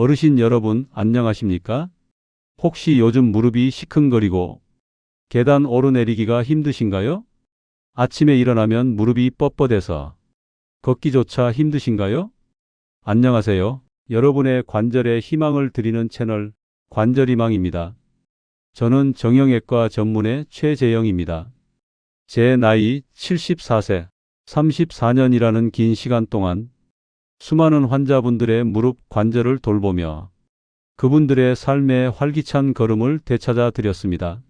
어르신 여러분, 안녕하십니까? 혹시 요즘 무릎이 시큰거리고 계단 오르내리기가 힘드신가요? 아침에 일어나면 무릎이 뻣뻣해서 걷기조차 힘드신가요? 안녕하세요. 여러분의 관절에 희망을 드리는 채널 관절희망입니다. 저는 정형외과 전문의 최재영입니다. 제 나이 74세, 34년이라는 긴 시간 동안 수많은 환자분들의 무릎 관절을 돌보며 그분들의 삶의 활기찬 걸음을 되찾아 드렸습니다.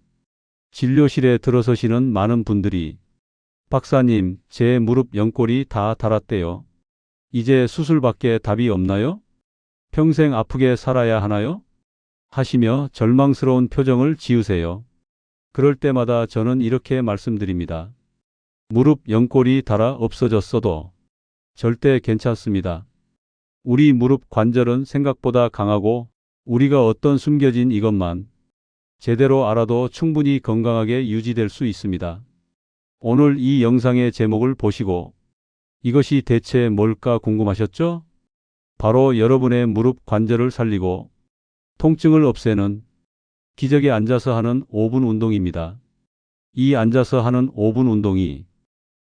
진료실에 들어서시는 많은 분들이 박사님, 제 무릎 연골이 다 닳았대요. 이제 수술밖에 답이 없나요? 평생 아프게 살아야 하나요? 하시며 절망스러운 표정을 지으세요. 그럴 때마다 저는 이렇게 말씀드립니다. 무릎 연골이 닳아 없어졌어도 절대 괜찮습니다. 우리 무릎 관절은 생각보다 강하고 우리가 어떤 숨겨진 이것만 제대로 알아도 충분히 건강하게 유지될 수 있습니다. 오늘 이 영상의 제목을 보시고 이것이 대체 뭘까 궁금하셨죠? 바로 여러분의 무릎 관절을 살리고 통증을 없애는 기적의 앉아서 하는 5분 운동입니다. 이 앉아서 하는 5분 운동이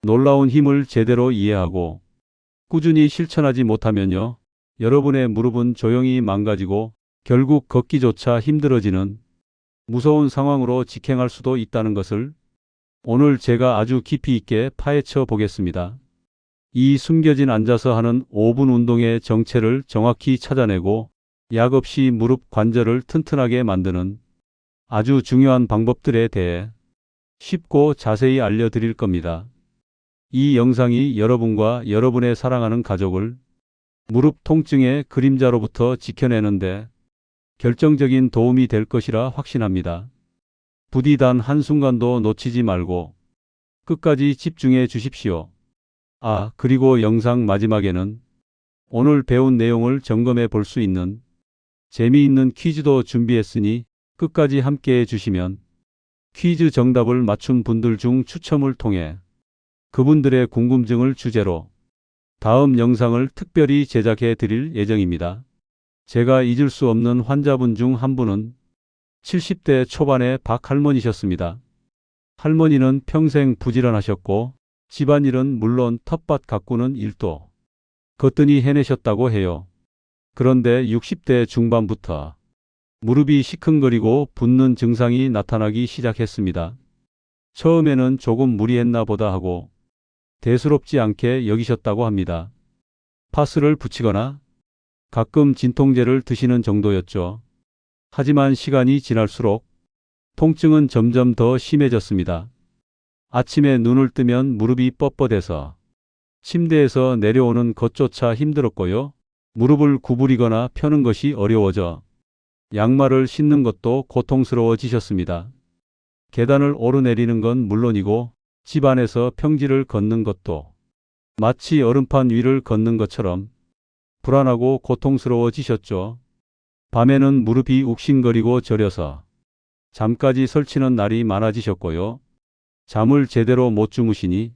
놀라운 힘을 제대로 이해하고 꾸준히 실천하지 못하면요, 여러분의 무릎은 조용히 망가지고 결국 걷기조차 힘들어지는 무서운 상황으로 직행할 수도 있다는 것을 오늘 제가 아주 깊이 있게 파헤쳐 보겠습니다. 이 숨겨진 앉아서 하는 5분 운동의 정체를 정확히 찾아내고 약 없이 무릎 관절을 튼튼하게 만드는 아주 중요한 방법들에 대해 쉽고 자세히 알려드릴 겁니다. 이 영상이 여러분과 여러분의 사랑하는 가족을 무릎 통증의 그림자로부터 지켜내는데 결정적인 도움이 될 것이라 확신합니다. 부디 단 한순간도 놓치지 말고 끝까지 집중해 주십시오. 그리고 영상 마지막에는 오늘 배운 내용을 점검해 볼 수 있는 재미있는 퀴즈도 준비했으니 끝까지 함께 해주시면 퀴즈 정답을 맞춘 분들 중 추첨을 통해 그분들의 궁금증을 주제로 다음 영상을 특별히 제작해 드릴 예정입니다. 제가 잊을 수 없는 환자분 중 한 분은 70대 초반의 박 할머니셨습니다. 할머니는 평생 부지런하셨고 집안일은 물론 텃밭 가꾸는 일도 거뜬히 해내셨다고 해요. 그런데 60대 중반부터 무릎이 시큰거리고 붓는 증상이 나타나기 시작했습니다. 처음에는 조금 무리했나 보다 하고 대수롭지 않게 여기셨다고 합니다. 파스를 붙이거나 가끔 진통제를 드시는 정도였죠. 하지만 시간이 지날수록 통증은 점점 더 심해졌습니다. 아침에 눈을 뜨면 무릎이 뻣뻣해서 침대에서 내려오는 것조차 힘들었고요. 무릎을 구부리거나 펴는 것이 어려워져 양말을 신는 것도 고통스러워지셨습니다. 계단을 오르내리는 건 물론이고 집안에서 평지를 걷는 것도 마치 얼음판 위를 걷는 것처럼 불안하고 고통스러워지셨죠. 밤에는 무릎이 욱신거리고 저려서 잠까지 설치는 날이 많아지셨고요. 잠을 제대로 못 주무시니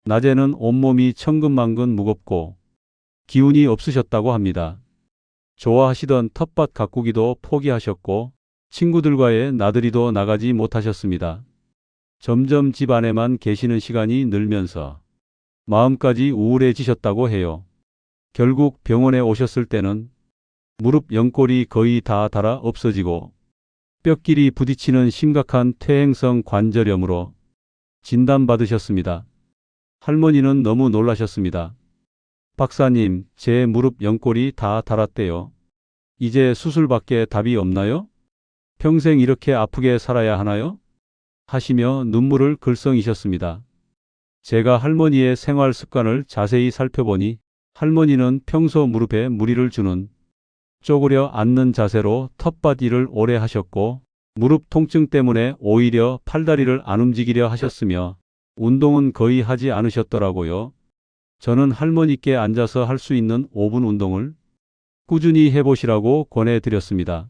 낮에는 온몸이 천근만근 무겁고 기운이 없으셨다고 합니다. 좋아하시던 텃밭 가꾸기도 포기하셨고 친구들과의 나들이도 나가지 못하셨습니다. 점점 집 안에만 계시는 시간이 늘면서 마음까지 우울해지셨다고 해요. 결국 병원에 오셨을 때는 무릎 연골이 거의 다 닳아 없어지고 뼈끼리 부딪히는 심각한 퇴행성 관절염으로 진단받으셨습니다. 할머니는 너무 놀라셨습니다. 박사님, 제 무릎 연골이 다 닳았대요. 이제 수술밖에 답이 없나요? 평생 이렇게 아프게 살아야 하나요? 하시며 눈물을 글썽이셨습니다. 제가 할머니의 생활 습관을 자세히 살펴보니 할머니는 평소 무릎에 무리를 주는 쪼그려 앉는 자세로 텃밭 일을 오래 하셨고 무릎 통증 때문에 오히려 팔다리를 안 움직이려 하셨으며 운동은 거의 하지 않으셨더라고요. 저는 할머니께 앉아서 할 수 있는 5분 운동을 꾸준히 해보시라고 권해드렸습니다.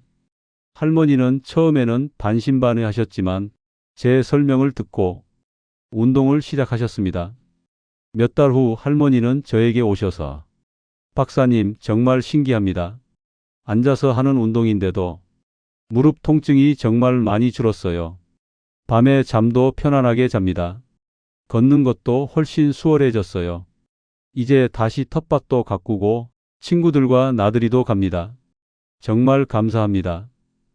할머니는 처음에는 반신반의하셨지만 제 설명을 듣고 운동을 시작하셨습니다. 몇 달 후 할머니는 저에게 오셔서 박사님, 정말 신기합니다. 앉아서 하는 운동인데도 무릎 통증이 정말 많이 줄었어요. 밤에 잠도 편안하게 잡니다. 걷는 것도 훨씬 수월해졌어요. 이제 다시 텃밭도 가꾸고 친구들과 나들이도 갑니다. 정말 감사합니다.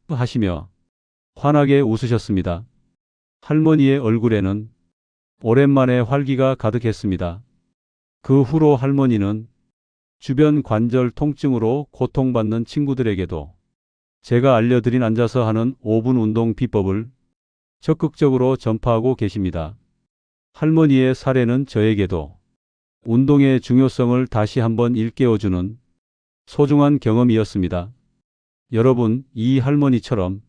하시며 환하게 웃으셨습니다. 할머니의 얼굴에는 오랜만에 활기가 가득했습니다. 그 후로 할머니는 주변 관절 통증으로 고통받는 친구들에게도 제가 알려드린 앉아서 하는 5분 운동 비법을 적극적으로 전파하고 계십니다. 할머니의 사례는 저에게도 운동의 중요성을 다시 한번 일깨워주는 소중한 경험이었습니다. 여러분, 이 할머니처럼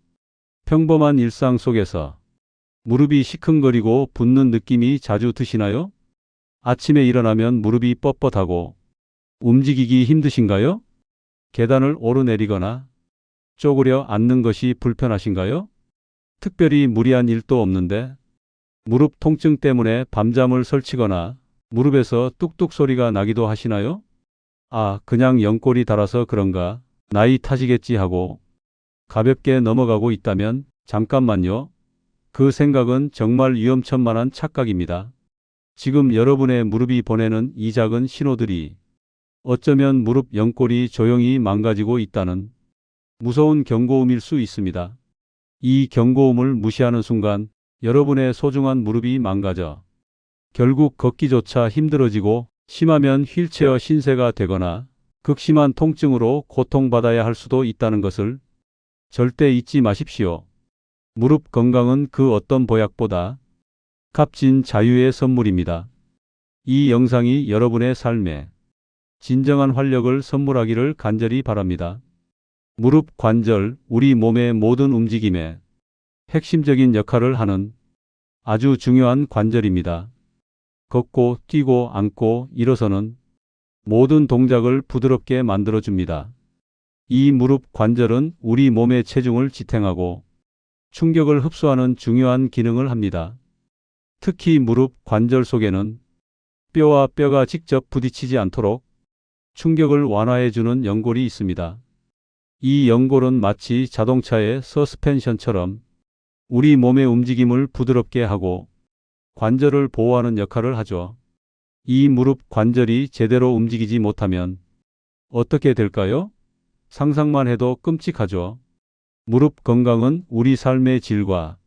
평범한 일상 속에서 무릎이 시큰거리고 붓는 느낌이 자주 드시나요? 아침에 일어나면 무릎이 뻣뻣하고 움직이기 힘드신가요? 계단을 오르내리거나 쪼그려 앉는 것이 불편하신가요? 특별히 무리한 일도 없는데 무릎 통증 때문에 밤잠을 설치거나 무릎에서 뚝뚝 소리가 나기도 하시나요? 아, 그냥 연골이 닳아서 그런가? 나이 탓이겠지 하고 가볍게 넘어가고 있다면 잠깐만요. 그 생각은 정말 위험천만한 착각입니다. 지금 여러분의 무릎이 보내는 이 작은 신호들이 어쩌면 무릎 연골이 조용히 망가지고 있다는 무서운 경고음일 수 있습니다. 이 경고음을 무시하는 순간 여러분의 소중한 무릎이 망가져 결국 걷기조차 힘들어지고 심하면 휠체어 신세가 되거나 극심한 통증으로 고통받아야 할 수도 있다는 것을 절대 잊지 마십시오. 무릎 건강은 그 어떤 보약보다 값진 자유의 선물입니다. 이 영상이 여러분의 삶에 진정한 활력을 선물하기를 간절히 바랍니다. 무릎 관절, 우리 몸의 모든 움직임에 핵심적인 역할을 하는 아주 중요한 관절입니다. 걷고, 뛰고, 앉고, 일어서는 모든 동작을 부드럽게 만들어줍니다. 이 무릎 관절은 우리 몸의 체중을 지탱하고 충격을 흡수하는 중요한 기능을 합니다. 특히 무릎 관절 속에는 뼈와 뼈가 직접 부딪히지 않도록 충격을 완화해주는 연골이 있습니다. 이 연골은 마치 자동차의 서스펜션처럼 우리 몸의 움직임을 부드럽게 하고 관절을 보호하는 역할을 하죠. 이 무릎 관절이 제대로 움직이지 못하면 어떻게 될까요? 상상만 해도 끔찍하죠. 무릎 건강은 우리 삶의 질과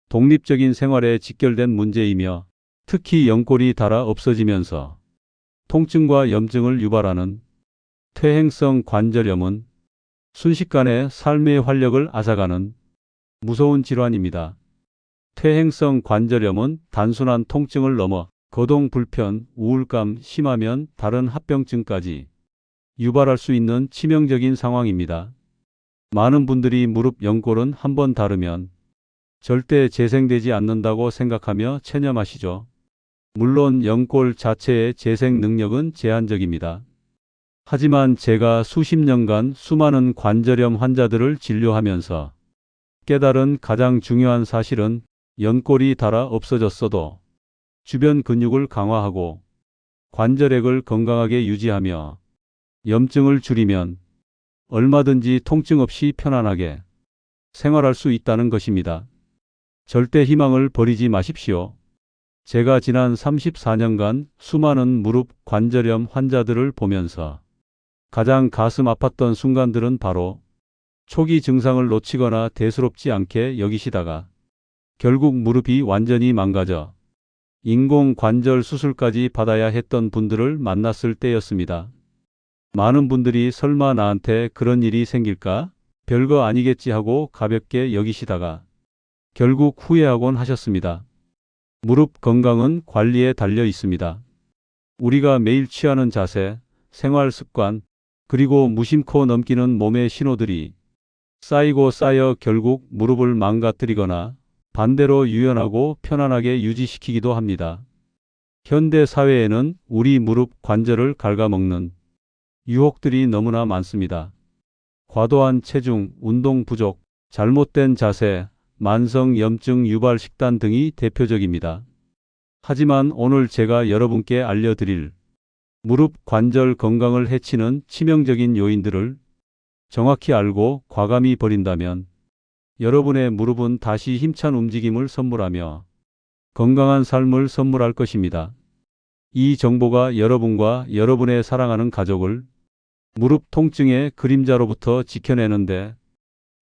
독립적인 생활에 직결된 문제이며 특히 연골이 닳아 없어지면서 통증과 염증을 유발하는 퇴행성 관절염은 순식간에 삶의 활력을 앗아가는 무서운 질환입니다. 퇴행성 관절염은 단순한 통증을 넘어 거동 불편, 우울감, 심하면 다른 합병증까지 유발할 수 있는 치명적인 상황입니다. 많은 분들이 무릎 연골은 한번 닳으면 절대 재생되지 않는다고 생각하며 체념하시죠. 물론 연골 자체의 재생 능력은 제한적입니다. 하지만 제가 수십 년간 수많은 관절염 환자들을 진료하면서 깨달은 가장 중요한 사실은 연골이 닳아 없어졌어도 주변 근육을 강화하고 관절액을 건강하게 유지하며 염증을 줄이면 얼마든지 통증 없이 편안하게 생활할 수 있다는 것입니다. 절대 희망을 버리지 마십시오. 제가 지난 34년간 수많은 무릎 관절염 환자들을 보면서 가장 가슴 아팠던 순간들은 바로 초기 증상을 놓치거나 대수롭지 않게 여기시다가 결국 무릎이 완전히 망가져 인공관절 수술까지 받아야 했던 분들을 만났을 때였습니다. 많은 분들이 설마 나한테 그런 일이 생길까? 별거 아니겠지 하고 가볍게 여기시다가 결국 후회하곤 하셨습니다. 무릎 건강은 관리에 달려 있습니다. 우리가 매일 취하는 자세, 생활 습관, 그리고 무심코 넘기는 몸의 신호들이 쌓이고 쌓여 결국 무릎을 망가뜨리거나 반대로 유연하고 편안하게 유지시키기도 합니다. 현대 사회에는 우리 무릎 관절을 갉아먹는 유혹들이 너무나 많습니다. 과도한 체중, 운동 부족, 잘못된 자세, 만성 염증 유발 식단 등이 대표적입니다. 하지만 오늘 제가 여러분께 알려드릴 무릎 관절 건강을 해치는 치명적인 요인들을 정확히 알고 과감히 버린다면 여러분의 무릎은 다시 힘찬 움직임을 선물하며 건강한 삶을 선물할 것입니다. 이 정보가 여러분과 여러분의 사랑하는 가족을 무릎 통증의 그림자로부터 지켜내는데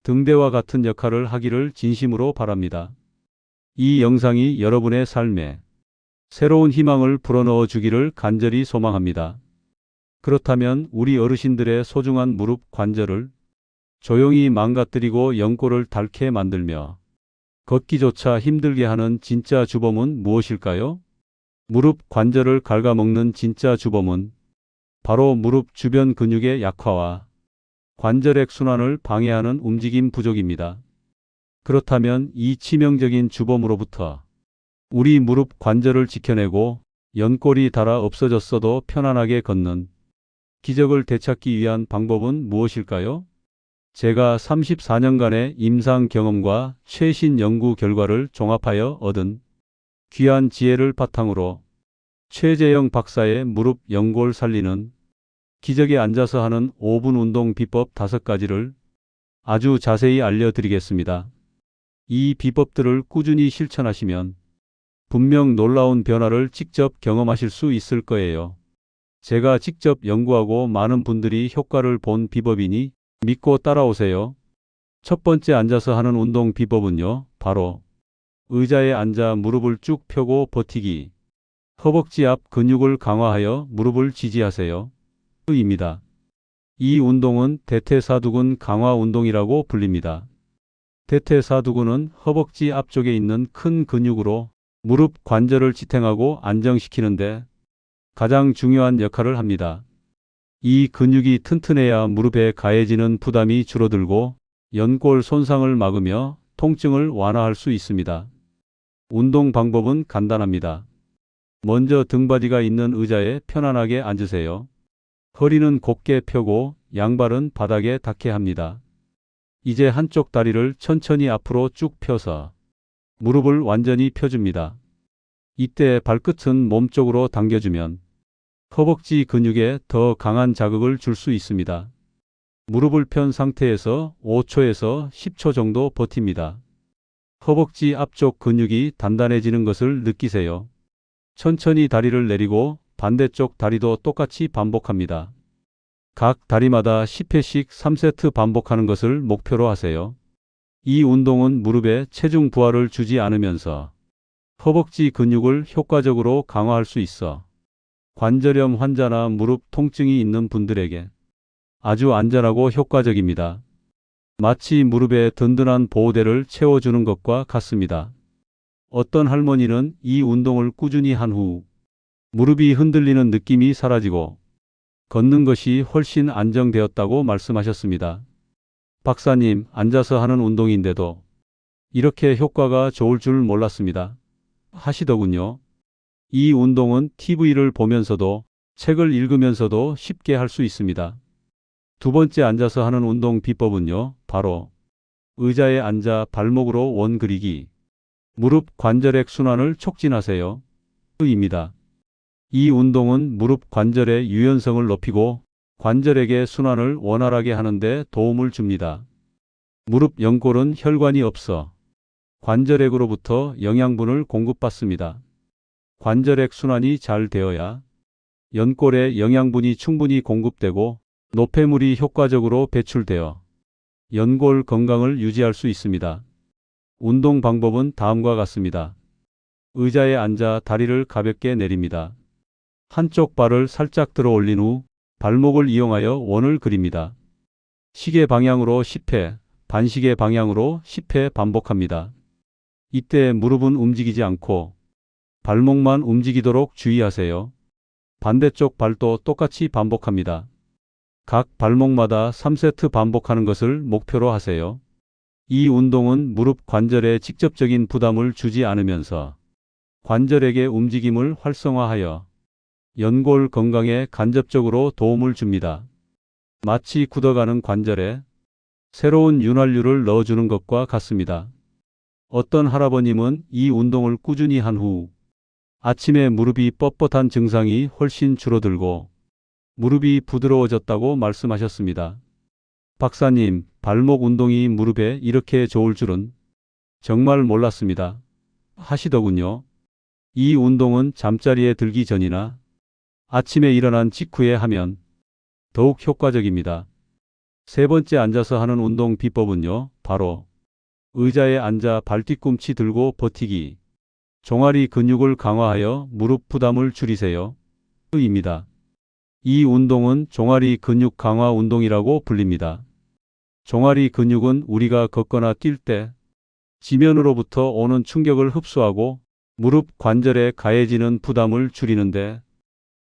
등대와 같은 역할을 하기를 진심으로 바랍니다. 이 영상이 여러분의 삶에 새로운 희망을 불어넣어 주기를 간절히 소망합니다. 그렇다면 우리 어르신들의 소중한 무릎 관절을 조용히 망가뜨리고 연골을 닳게 만들며 걷기조차 힘들게 하는 진짜 주범은 무엇일까요? 무릎 관절을 갉아먹는 진짜 주범은 바로 무릎 주변 근육의 약화와 관절액 순환을 방해하는 움직임 부족입니다. 그렇다면 이 치명적인 주범으로부터 우리 무릎 관절을 지켜내고 연골이 닳아 없어졌어도 편안하게 걷는 기적을 되찾기 위한 방법은 무엇일까요? 제가 34년간의 임상 경험과 최신 연구 결과를 종합하여 얻은 귀한 지혜를 바탕으로 최재영 박사의 무릎 연골 살리는 기적에 앉아서 하는 5분 운동 비법 5가지를 아주 자세히 알려드리겠습니다. 이 비법들을 꾸준히 실천하시면 분명 놀라운 변화를 직접 경험하실 수 있을 거예요. 제가 직접 연구하고 많은 분들이 효과를 본 비법이니 믿고 따라오세요. 첫 번째 앉아서 하는 운동 비법은요, 바로 의자에 앉아 무릎을 쭉 펴고 버티기, 허벅지 앞 근육을 강화하여 무릎을 지지하세요. 입니다. 이 운동은 대퇴사두근 강화 운동이라고 불립니다. 대퇴사두근은 허벅지 앞쪽에 있는 큰 근육으로 무릎 관절을 지탱하고 안정시키는데 가장 중요한 역할을 합니다. 이 근육이 튼튼해야 무릎에 가해지는 부담이 줄어들고 연골 손상을 막으며 통증을 완화할 수 있습니다. 운동 방법은 간단합니다. 먼저 등받이가 있는 의자에 편안하게 앉으세요. 허리는 곧게 펴고 양발은 바닥에 닿게 합니다. 이제 한쪽 다리를 천천히 앞으로 쭉 펴서 무릎을 완전히 펴줍니다. 이때 발끝은 몸쪽으로 당겨주면 허벅지 근육에 더 강한 자극을 줄 수 있습니다. 무릎을 편 상태에서 5초에서 10초 정도 버팁니다. 허벅지 앞쪽 근육이 단단해지는 것을 느끼세요. 천천히 다리를 내리고 반대쪽 다리도 똑같이 반복합니다. 각 다리마다 10회씩 3세트 반복하는 것을 목표로 하세요. 이 운동은 무릎에 체중 부하를 주지 않으면서 허벅지 근육을 효과적으로 강화할 수 있어 관절염 환자나 무릎 통증이 있는 분들에게 아주 안전하고 효과적입니다. 마치 무릎에 든든한 보호대를 채워주는 것과 같습니다. 어떤 할머니는 이 운동을 꾸준히 한 후 무릎이 흔들리는 느낌이 사라지고 걷는 것이 훨씬 안정되었다고 말씀하셨습니다. 박사님, 앉아서 하는 운동인데도 이렇게 효과가 좋을 줄 몰랐습니다. 하시더군요. 이 운동은 TV를 보면서도 책을 읽으면서도 쉽게 할 수 있습니다. 두 번째 앉아서 하는 운동 비법은요, 바로 의자에 앉아 발목으로 원 그리기, 무릎 관절액 순환을 촉진하세요. 입니다. 이 운동은 무릎 관절의 유연성을 높이고 관절액의 순환을 원활하게 하는데 도움을 줍니다. 무릎 연골은 혈관이 없어 관절액으로부터 영양분을 공급받습니다. 관절액 순환이 잘 되어야 연골에 영양분이 충분히 공급되고 노폐물이 효과적으로 배출되어 연골 건강을 유지할 수 있습니다. 운동 방법은 다음과 같습니다. 의자에 앉아 다리를 가볍게 내립니다. 한쪽 발을 살짝 들어 올린 후 발목을 이용하여 원을 그립니다. 시계 방향으로 10회, 반시계 방향으로 10회 반복합니다. 이때 무릎은 움직이지 않고 발목만 움직이도록 주의하세요. 반대쪽 발도 똑같이 반복합니다. 각 발목마다 3세트 반복하는 것을 목표로 하세요. 이 운동은 무릎 관절에 직접적인 부담을 주지 않으면서 관절액의 움직임을 활성화하여 연골 건강에 간접적으로 도움을 줍니다. 마치 굳어가는 관절에 새로운 윤활유를 넣어주는 것과 같습니다. 어떤 할아버님은 이 운동을 꾸준히 한 후 아침에 무릎이 뻣뻣한 증상이 훨씬 줄어들고 무릎이 부드러워졌다고 말씀하셨습니다. 박사님, 발목 운동이 무릎에 이렇게 좋을 줄은 정말 몰랐습니다. 하시더군요. 이 운동은 잠자리에 들기 전이나 아침에 일어난 직후에 하면 더욱 효과적입니다. 세 번째 앉아서 하는 운동 비법은요, 바로 의자에 앉아 발 뒤꿈치 들고 버티기. 종아리 근육을 강화하여 무릎 부담을 줄이세요. 입니다. 이 운동은 종아리 근육 강화 운동이라고 불립니다. 종아리 근육은 우리가 걷거나 뛸 때 지면으로부터 오는 충격을 흡수하고 무릎 관절에 가해지는 부담을 줄이는데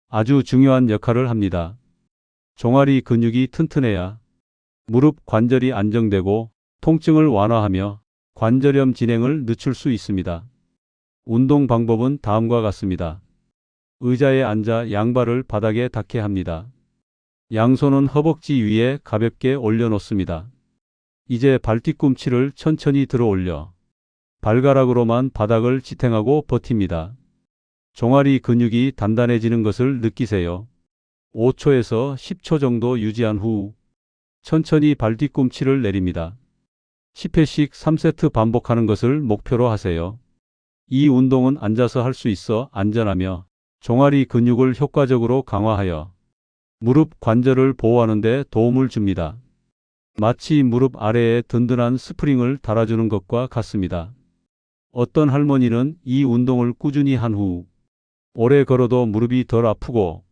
아주 중요한 역할을 합니다. 종아리 근육이 튼튼해야 무릎 관절이 안정되고 통증을 완화하며 관절염 진행을 늦출 수 있습니다. 운동 방법은 다음과 같습니다. 의자에 앉아 양발을 바닥에 닿게 합니다. 양손은 허벅지 위에 가볍게 올려놓습니다. 이제 발뒤꿈치를 천천히 들어 올려 발가락으로만 바닥을 지탱하고 버팁니다. 종아리 근육이 단단해지는 것을 느끼세요. 5초에서 10초 정도 유지한 후 천천히 발뒤꿈치를 내립니다. 10회씩 3세트 반복하는 것을 목표로 하세요. 이 운동은 앉아서 할 수 있어 안전하며 종아리 근육을 효과적으로 강화하여 무릎 관절을 보호하는 데 도움을 줍니다. 마치 무릎 아래에 든든한 스프링을 달아주는 것과 같습니다. 어떤 할머니는 이 운동을 꾸준히 한 후 오래 걸어도 무릎이 덜 아프고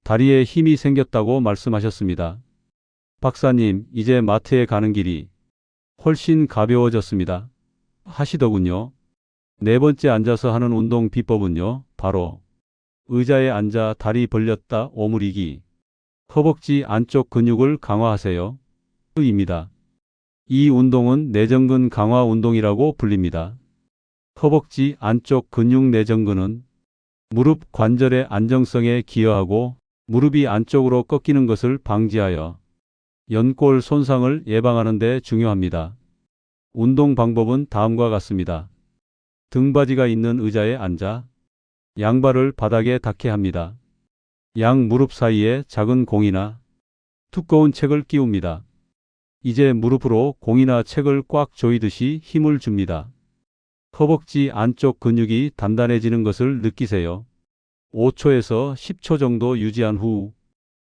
다리에 힘이 생겼다고 말씀하셨습니다. 박사님, 이제 마트에 가는 길이 훨씬 가벼워졌습니다. 하시더군요. 네 번째 앉아서 하는 운동 비법은요, 바로 의자에 앉아 다리 벌렸다 오므리기. 허벅지 안쪽 근육을 강화하세요. 입니다. 이 운동은 내전근 강화 운동이라고 불립니다. 허벅지 안쪽 근육 내전근은 무릎 관절의 안정성에 기여하고 무릎이 안쪽으로 꺾이는 것을 방지하여 연골 손상을 예방하는 데 중요합니다. 운동 방법은 다음과 같습니다. 등받이가 있는 의자에 앉아 양발을 바닥에 닿게 합니다. 양 무릎 사이에 작은 공이나 두꺼운 책을 끼웁니다. 이제 무릎으로 공이나 책을 꽉 조이듯이 힘을 줍니다. 허벅지 안쪽 근육이 단단해지는 것을 느끼세요. 5초에서 10초 정도 유지한 후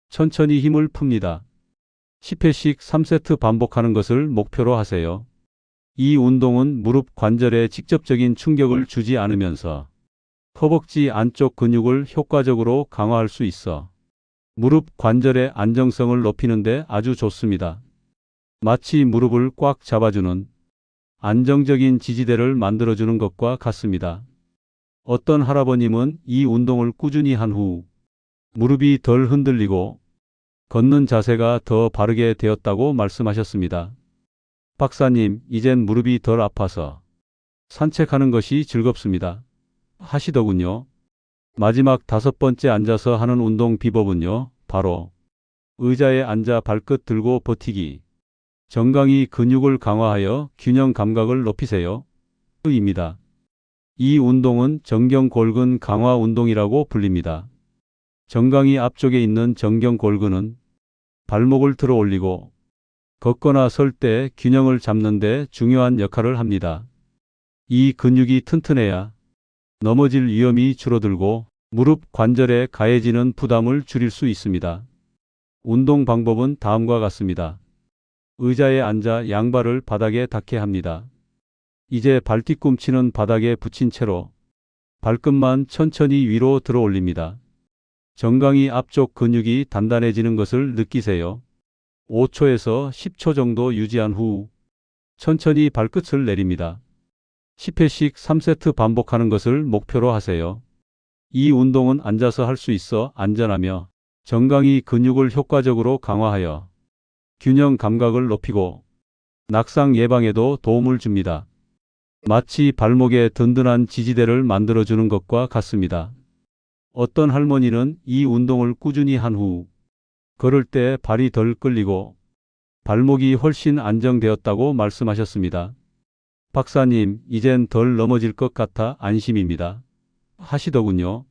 천천히 힘을 풉니다. 10회씩 3세트 반복하는 것을 목표로 하세요. 이 운동은 무릎 관절에 직접적인 충격을 주지 않으면서 허벅지 안쪽 근육을 효과적으로 강화할 수 있어 무릎 관절의 안정성을 높이는 데 아주 좋습니다. 마치 무릎을 꽉 잡아주는 안정적인 지지대를 만들어주는 것과 같습니다. 어떤 할아버님은 이 운동을 꾸준히 한 후 무릎이 덜 흔들리고 걷는 자세가 더 바르게 되었다고 말씀하셨습니다. 박사님, 이젠 무릎이 덜 아파서 산책하는 것이 즐겁습니다. 하시더군요. 마지막 다섯 번째 앉아서 하는 운동 비법은요, 바로 의자에 앉아 발끝 들고 버티기. 정강이 근육을 강화하여 균형 감각을 높이세요. 입니다. 이 운동은 정경골근 강화 운동이라고 불립니다. 정강이 앞쪽에 있는 정경골근은 발목을 들어 올리고 걷거나 설 때 균형을 잡는 데 중요한 역할을 합니다. 이 근육이 튼튼해야 넘어질 위험이 줄어들고 무릎 관절에 가해지는 부담을 줄일 수 있습니다. 운동 방법은 다음과 같습니다. 의자에 앉아 양발을 바닥에 닿게 합니다. 이제 발뒤꿈치는 바닥에 붙인 채로 발끝만 천천히 위로 들어 올립니다. 정강이 앞쪽 근육이 단단해지는 것을 느끼세요. 5초에서 10초 정도 유지한 후 천천히 발끝을 내립니다. 10회씩 3세트 반복하는 것을 목표로 하세요. 이 운동은 앉아서 할 수 있어 안전하며 정강이 근육을 효과적으로 강화하여 균형 감각을 높이고 낙상 예방에도 도움을 줍니다. 마치 발목에 든든한 지지대를 만들어주는 것과 같습니다. 어떤 할머니는 이 운동을 꾸준히 한 후 걸을 때 발이 덜 끌리고 발목이 훨씬 안정되었다고 말씀하셨습니다. 박사님, 이젠 덜 넘어질 것 같아 안심입니다. 하시더군요.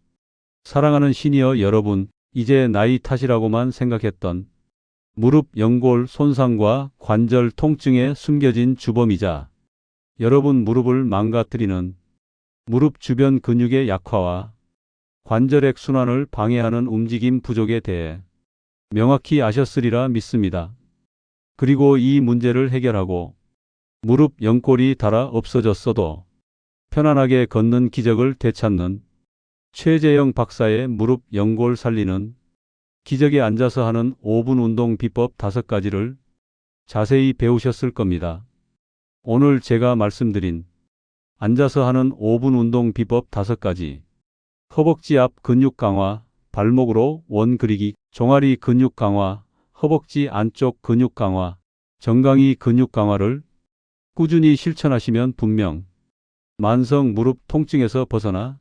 사랑하는 시니어 여러분, 이제 나이 탓이라고만 생각했던 무릎 연골 손상과 관절 통증의 숨겨진 주범이자 여러분 무릎을 망가뜨리는 무릎 주변 근육의 약화와 관절액 순환을 방해하는 움직임 부족에 대해 명확히 아셨으리라 믿습니다. 그리고 이 문제를 해결하고 무릎 연골이 닳아 없어졌어도 편안하게 걷는 기적을 되찾는 최재영 박사의 무릎 연골 살리는 기적에 앉아서 하는 5분 운동 비법 5가지를 자세히 배우셨을 겁니다. 오늘 제가 말씀드린 앉아서 하는 5분 운동 비법 5가지, 허벅지 앞 근육 강화, 발목으로 원 그리기, 종아리 근육 강화, 허벅지 안쪽 근육 강화, 정강이 근육 강화를 꾸준히 실천하시면 분명 만성 무릎 통증에서 벗어나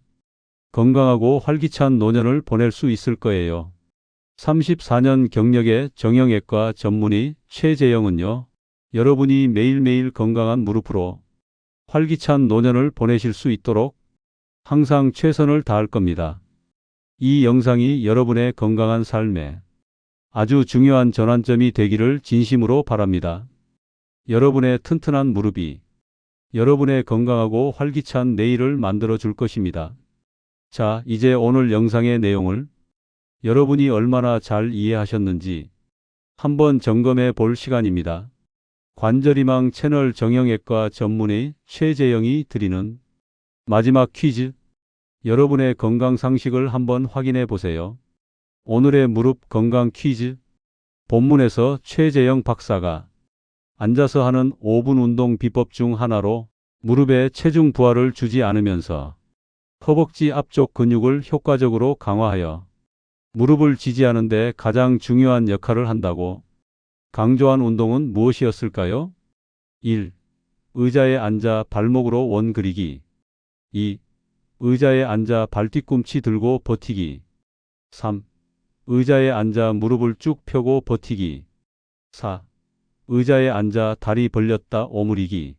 건강하고 활기찬 노년을 보낼 수 있을 거예요. 34년 경력의 정형외과 전문의 최재영은요, 여러분이 매일매일 건강한 무릎으로 활기찬 노년을 보내실 수 있도록 항상 최선을 다할 겁니다. 이 영상이 여러분의 건강한 삶에 아주 중요한 전환점이 되기를 진심으로 바랍니다. 여러분의 튼튼한 무릎이 여러분의 건강하고 활기찬 내일을 만들어 줄 것입니다. 자, 이제 오늘 영상의 내용을 여러분이 얼마나 잘 이해하셨는지 한번 점검해 볼 시간입니다. 관절희망 채널 정형외과 전문의 최재영이 드리는 마지막 퀴즈, 여러분의 건강 상식을 한번 확인해 보세요. 오늘의 무릎 건강 퀴즈, 본문에서 최재영 박사가 앉아서 하는 5분 운동 비법 중 하나로 무릎에 체중 부하를 주지 않으면서 허벅지 앞쪽 근육을 효과적으로 강화하여 무릎을 지지하는 데 가장 중요한 역할을 한다고 강조한 운동은 무엇이었을까요? 1. 의자에 앉아 발목으로 원 그리기. 2. 의자에 앉아 발 뒤꿈치 들고 버티기. 3. 의자에 앉아 무릎을 쭉 펴고 버티기. 4. 의자에 앉아 다리 벌렸다 오므리기.